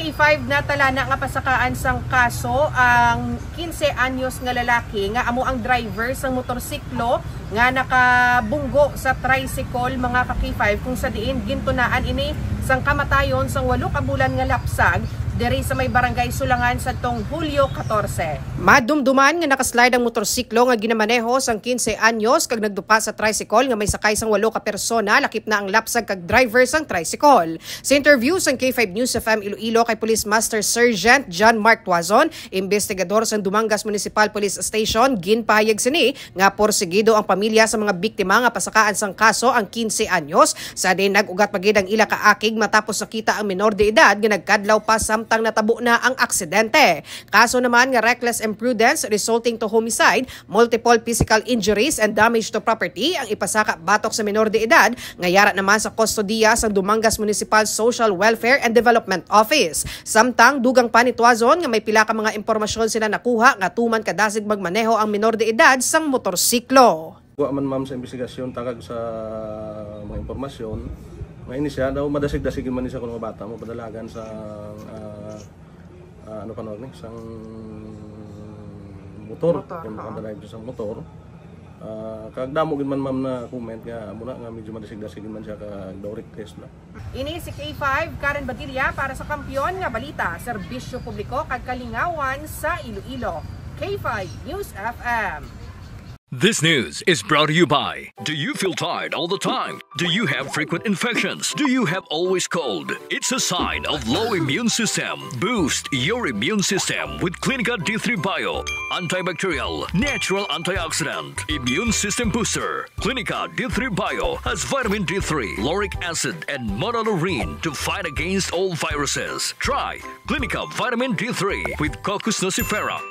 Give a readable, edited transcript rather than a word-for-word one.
K5 na talana nga pasakaan sang kaso ang 15 anyos nga lalaki nga amo ang driver sang motorsiklo nga nakabunggo sa tricycle mga ka-K5 kung sa diin gintunaan ini sang kamatayon sang 8 ka bulan nga lapsag diri sa may barangay Sulangan sa tong Hulyo 14. Madumduman nga nakaslide ang motorsiklo nga ginamaneho sang 15 anyos kag nagdupa sa tricycle nga may sakay sang 8 ka persona lakip na ang lapsag kag driver sang tricycle. Sa interview sang K5 News FM Iloilo kay Police Master Sergeant John Mark Tuazon, investigador sang Dumangas Municipal Police Station, ginpahayag sini nga porsigido ang pamilya sa mga biktima nga pasakaan sang kaso ang 15 anyos sa din nag-ugat pagid ang ila kaakig matapos nakita ang menor de edad nga nagkadlaw pa samtang natabo na ang aksidente. Kaso naman nga reckless imprudence resulting to homicide, multiple physical injuries and damage to property ang ipasaka batok sa menor de edad nga yara naman sa kustodiya sa Dumangas Municipal Social Welfare and Development Office. Samtang dugang pa ni Tuazon nga may pila ka mga impormasyon sila nakuha nga tuman kadasig magmaneho ang menor de edad sang motorsiklo. Wa man ma'am sa investigasyon tagag sa mga impormasyon nga ini siya daw madasig-dasigin man siya kuno nga bata mo padalagan sa ano kanor ni sang motor kung nakadrive sa motor. Kag damo gid man ma'am na comment nga muna nga medyo madasig-dasigin man siya kag daw request na. Ini si K5 Karen Batilla para sa Kampiyon nga Balita, Serbisyo Publiko kag Kalingawan sa Iloilo. K5 News FM. This news is brought to you by, do you feel tired all the time? Do you have frequent infections? Do you have always cold? It's a sign of low immune system. Boost your immune system with Clinica D3 Bio, antibacterial, natural antioxidant, immune system booster. Clinica D3 Bio has vitamin D3, lauric acid, and monolurine to fight against all viruses. Try Clinica Vitamin D3 with Coccus nocifera.